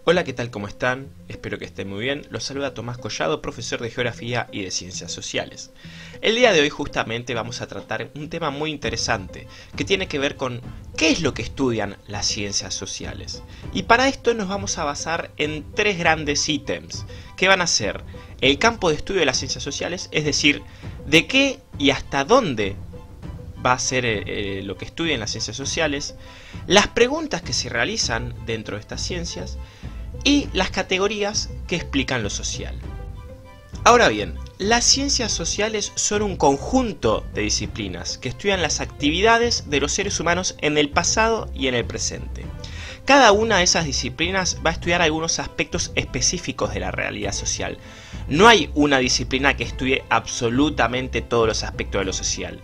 Hola, ¿qué tal? ¿Cómo están? Espero que estén muy bien. Los saluda Tomás Collado, profesor de Geografía y de Ciencias Sociales. El día de hoy justamente vamos a tratar un tema muy interesante que tiene que ver con qué es lo que estudian las ciencias sociales. Y para esto nos vamos a basar en tres grandes ítems que van a ser el campo de estudio de las ciencias sociales, es decir, de qué y hasta dónde va a ser lo que estudian las ciencias sociales, las preguntas que se realizan dentro de estas ciencias y las categorías que explican lo social. Ahora bien, las ciencias sociales son un conjunto de disciplinas que estudian las actividades de los seres humanos en el pasado y en el presente. Cada una de esas disciplinas va a estudiar algunos aspectos específicos de la realidad social. No hay una disciplina que estudie absolutamente todos los aspectos de lo social.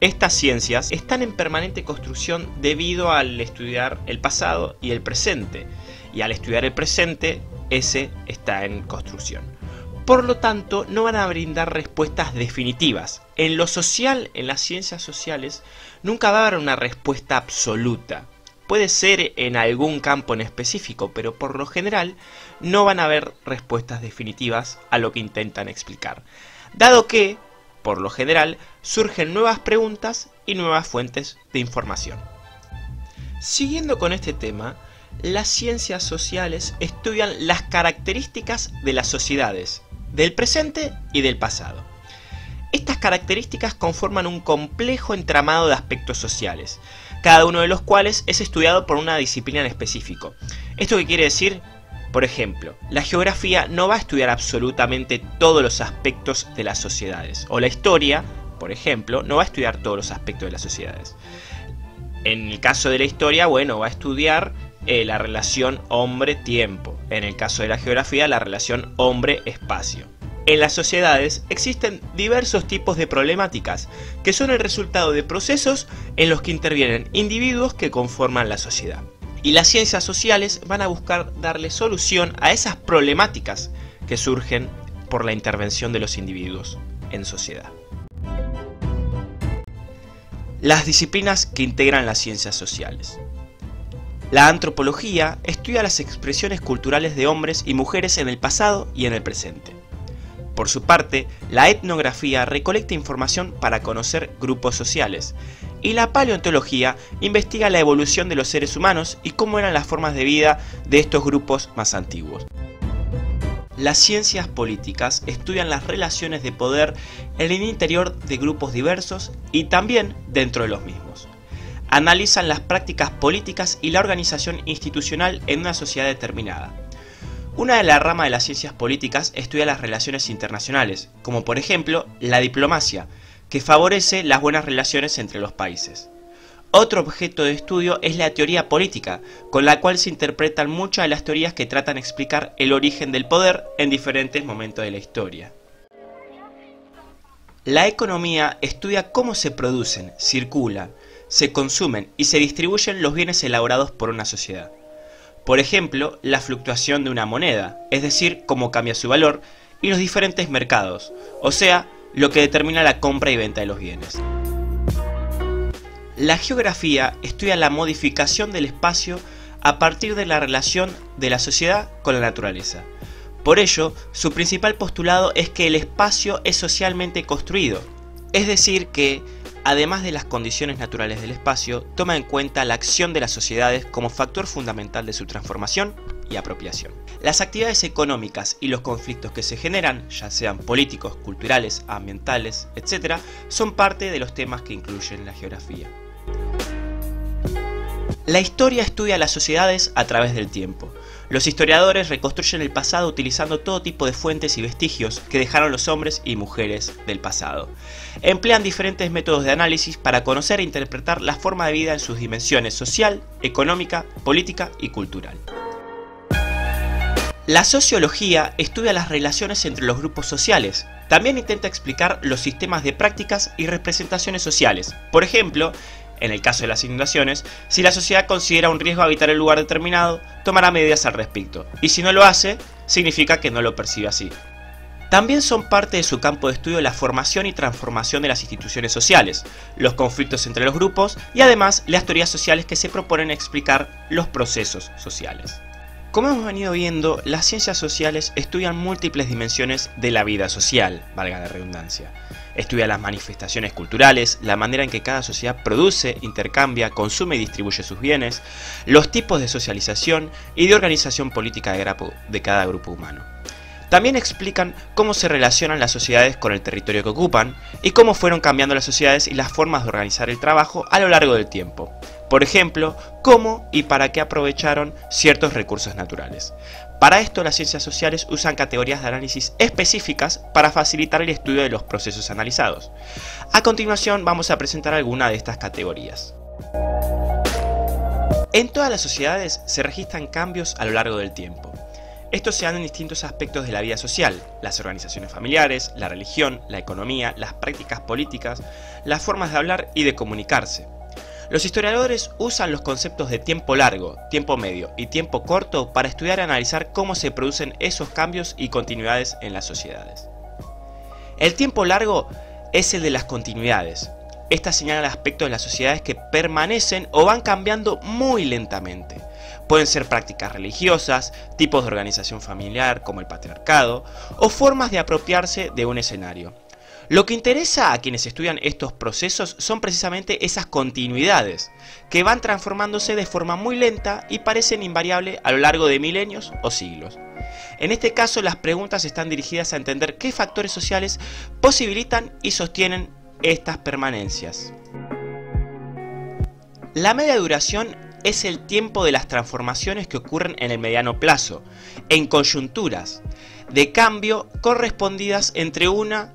Estas ciencias están en permanente construcción debido al estudiar el pasado y el presente. Y al estudiar el presente, ese está en construcción. Por lo tanto, no van a brindar respuestas definitivas. En lo social, en las ciencias sociales, nunca va a haber una respuesta absoluta. Puede ser en algún campo en específico, pero por lo general no van a haber respuestas definitivas a lo que intentan explicar. Dado que, por lo general, surgen nuevas preguntas y nuevas fuentes de información. Siguiendo con este tema, las ciencias sociales estudian las características de las sociedades, del presente y del pasado. Estas características conforman un complejo entramado de aspectos sociales, cada uno de los cuales es estudiado por una disciplina en específico. ¿Esto qué quiere decir? Por ejemplo, la geografía no va a estudiar absolutamente todos los aspectos de las sociedades, o la historia, por ejemplo, no va a estudiar todos los aspectos de las sociedades. En el caso de la historia, bueno, va a estudiar la relación hombre-tiempo. En el caso de la geografía, la relación hombre-espacio. En las sociedades existen diversos tipos de problemáticas que son el resultado de procesos en los que intervienen individuos que conforman la sociedad. Y las ciencias sociales van a buscar darle solución a esas problemáticas que surgen por la intervención de los individuos en sociedad. Las disciplinas que integran las ciencias sociales. La antropología estudia las expresiones culturales de hombres y mujeres en el pasado y en el presente. Por su parte, la etnografía recolecta información para conocer grupos sociales, y la paleontología investiga la evolución de los seres humanos y cómo eran las formas de vida de estos grupos más antiguos. Las ciencias políticas estudian las relaciones de poder en el interior de grupos diversos y también dentro de los mismos. Analizan las prácticas políticas y la organización institucional en una sociedad determinada. Una de las ramas de las ciencias políticas estudia las relaciones internacionales, como por ejemplo la diplomacia, que favorece las buenas relaciones entre los países. Otro objeto de estudio es la teoría política, con la cual se interpretan muchas de las teorías que tratan de explicar el origen del poder en diferentes momentos de la historia. La economía estudia cómo se producen, circulan, se consumen y se distribuyen los bienes elaborados por una sociedad. Por ejemplo, la fluctuación de una moneda, es decir, cómo cambia su valor, y los diferentes mercados, o sea, lo que determina la compra y venta de los bienes. La geografía estudia la modificación del espacio a partir de la relación de la sociedad con la naturaleza. Por ello, su principal postulado es que el espacio es socialmente construido, es decir que, además de las condiciones naturales del espacio, toma en cuenta la acción de las sociedades como factor fundamental de su transformación y apropiación. Las actividades económicas y los conflictos que se generan, ya sean políticos, culturales, ambientales, etc., son parte de los temas que incluyen la geografía. La historia estudia las sociedades a través del tiempo. Los historiadores reconstruyen el pasado utilizando todo tipo de fuentes y vestigios que dejaron los hombres y mujeres del pasado. Emplean diferentes métodos de análisis para conocer e interpretar la forma de vida en sus dimensiones social, económica, política y cultural. La sociología estudia las relaciones entre los grupos sociales. También intenta explicar los sistemas de prácticas y representaciones sociales. Por ejemplo, en el caso de las inundaciones, si la sociedad considera un riesgo habitar el lugar determinado, tomará medidas al respecto, y si no lo hace, significa que no lo percibe así. También son parte de su campo de estudio la formación y transformación de las instituciones sociales, los conflictos entre los grupos y además las teorías sociales que se proponen explicar los procesos sociales. Como hemos venido viendo, las ciencias sociales estudian múltiples dimensiones de la vida social, valga la redundancia. Estudia las manifestaciones culturales, la manera en que cada sociedad produce, intercambia, consume y distribuye sus bienes, los tipos de socialización y de organización política de cada grupo humano. También explican cómo se relacionan las sociedades con el territorio que ocupan y cómo fueron cambiando las sociedades y las formas de organizar el trabajo a lo largo del tiempo. Por ejemplo, cómo y para qué aprovecharon ciertos recursos naturales. Para esto, las ciencias sociales usan categorías de análisis específicas para facilitar el estudio de los procesos analizados. A continuación, vamos a presentar algunas de estas categorías. En todas las sociedades se registran cambios a lo largo del tiempo. Estos se dan en distintos aspectos de la vida social: las organizaciones familiares, la religión, la economía, las prácticas políticas, las formas de hablar y de comunicarse. Los historiadores usan los conceptos de tiempo largo, tiempo medio y tiempo corto para estudiar y analizar cómo se producen esos cambios y continuidades en las sociedades. El tiempo largo es el de las continuidades. Esta señala aspectos de las sociedades que permanecen o van cambiando muy lentamente. Pueden ser prácticas religiosas, tipos de organización familiar como el patriarcado, o formas de apropiarse de un escenario. Lo que interesa a quienes estudian estos procesos son precisamente esas continuidades, que van transformándose de forma muy lenta y parecen invariables a lo largo de milenios o siglos. En este caso, las preguntas están dirigidas a entender qué factores sociales posibilitan y sostienen estas permanencias. La media duración es el tiempo de las transformaciones que ocurren en el mediano plazo, en coyunturas de cambio correspondidas entre 1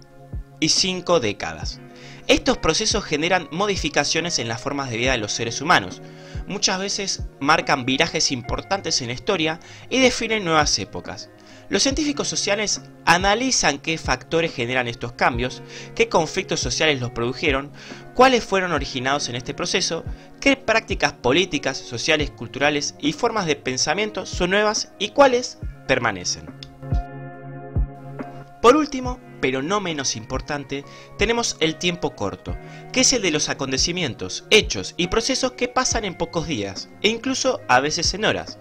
y 5 décadas. Estos procesos generan modificaciones en las formas de vida de los seres humanos. Muchas veces marcan virajes importantes en la historia y definen nuevas épocas. Los científicos sociales analizan qué factores generan estos cambios, qué conflictos sociales los produjeron, cuáles fueron originados en este proceso, qué prácticas políticas, sociales, culturales y formas de pensamiento son nuevas y cuáles permanecen. Por último, pero no menos importante, tenemos el tiempo corto, que es el de los acontecimientos, hechos y procesos que pasan en pocos días, e incluso a veces en horas.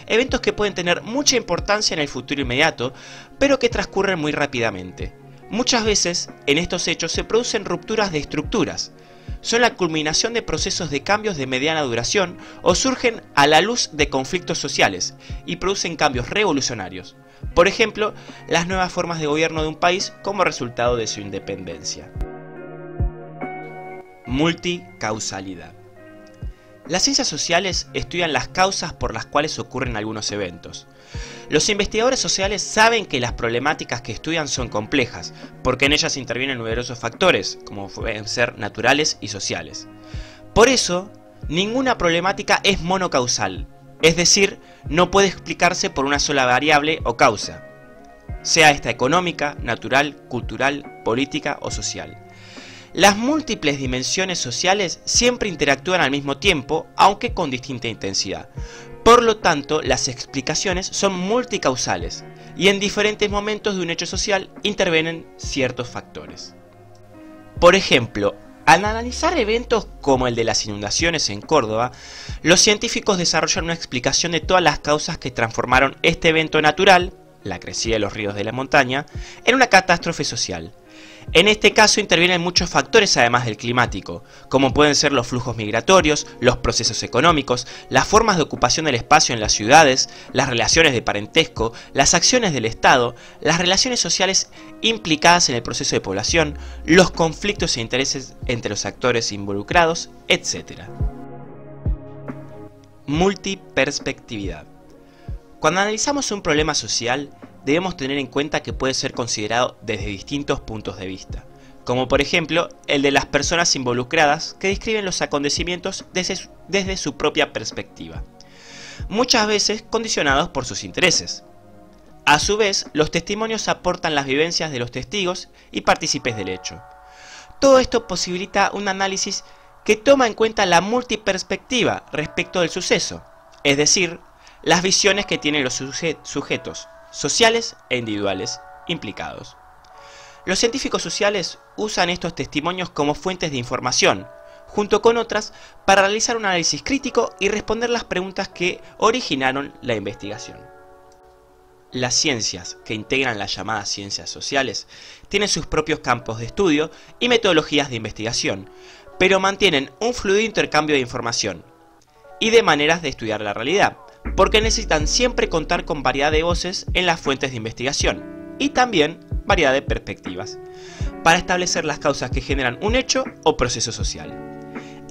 Eventos que pueden tener mucha importancia en el futuro inmediato, pero que transcurren muy rápidamente. Muchas veces, en estos hechos se producen rupturas de estructuras. Son la culminación de procesos de cambios de mediana duración o surgen a la luz de conflictos sociales y producen cambios revolucionarios. Por ejemplo, las nuevas formas de gobierno de un país como resultado de su independencia. Multicausalidad. Las ciencias sociales estudian las causas por las cuales ocurren algunos eventos. Los investigadores sociales saben que las problemáticas que estudian son complejas, porque en ellas intervienen numerosos factores, como pueden ser naturales y sociales. Por eso, ninguna problemática es monocausal, es decir, no puede explicarse por una sola variable o causa, sea esta económica, natural, cultural, política o social. Las múltiples dimensiones sociales siempre interactúan al mismo tiempo, aunque con distinta intensidad. Por lo tanto, las explicaciones son multicausales y en diferentes momentos de un hecho social intervienen ciertos factores. Por ejemplo, al analizar eventos como el de las inundaciones en Córdoba, los científicos desarrollan una explicación de todas las causas que transformaron este evento natural, la crecida de los ríos de la montaña, en una catástrofe social. En este caso intervienen muchos factores además del climático, como pueden ser los flujos migratorios, los procesos económicos, las formas de ocupación del espacio en las ciudades, las relaciones de parentesco, las acciones del Estado, las relaciones sociales implicadas en el proceso de población, los conflictos e intereses entre los actores involucrados, etc. Multiperspectividad. Cuando analizamos un problema social, debemos tener en cuenta que puede ser considerado desde distintos puntos de vista, como por ejemplo el de las personas involucradas que describen los acontecimientos desde su propia perspectiva, muchas veces condicionados por sus intereses. A su vez, los testimonios aportan las vivencias de los testigos y partícipes del hecho. Todo esto posibilita un análisis que toma en cuenta la multiperspectiva respecto del suceso, es decir, las visiones que tienen los sujetos sociales e individuales implicados. Los científicos sociales usan estos testimonios como fuentes de información, junto con otras, para realizar un análisis crítico y responder las preguntas que originaron la investigación. las ciencias que integran las llamadas ciencias sociales tienen sus propios campos de estudio y metodologías de investigación, pero mantienen un fluido intercambio de información y de maneras de estudiar la realidad, porque necesitan siempre contar con variedad de voces en las fuentes de investigación y también variedad de perspectivas, para establecer las causas que generan un hecho o proceso social.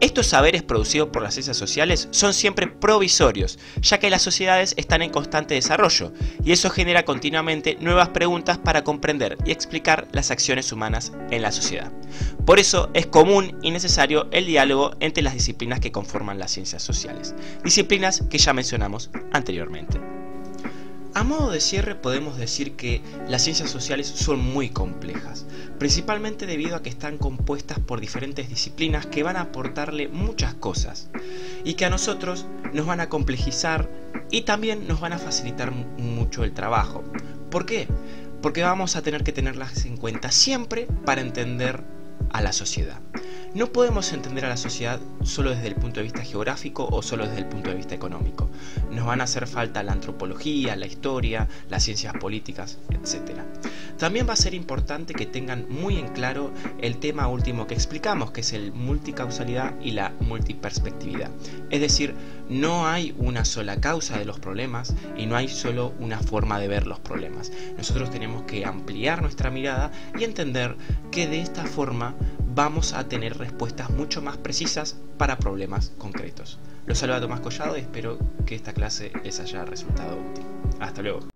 Estos saberes producidos por las ciencias sociales son siempre provisorios, ya que las sociedades están en constante desarrollo, y eso genera continuamente nuevas preguntas para comprender y explicar las acciones humanas en la sociedad. Por eso es común y necesario el diálogo entre las disciplinas que conforman las ciencias sociales, disciplinas que ya mencionamos anteriormente. A modo de cierre podemos decir que las ciencias sociales son muy complejas, principalmente debido a que están compuestas por diferentes disciplinas que van a aportarle muchas cosas y que a nosotros nos van a complejizar y también nos van a facilitar mucho el trabajo. ¿Por qué? Porque vamos a tener que tenerlas en cuenta siempre para entender a la sociedad. No podemos entender a la sociedad solo desde el punto de vista geográfico o solo desde el punto de vista económico. Nos van a hacer falta la antropología, la historia, las ciencias políticas, etc. También va a ser importante que tengan muy en claro el tema último que explicamos, que es el multicausalidad y la multiperspectividad. Es decir, no hay una sola causa de los problemas y no hay solo una forma de ver los problemas. Nosotros tenemos que ampliar nuestra mirada y entender que de esta forma vamos a tener respuestas mucho más precisas para problemas concretos. Los saluda Tomás Collado y espero que esta clase les haya resultado útil. Hasta luego.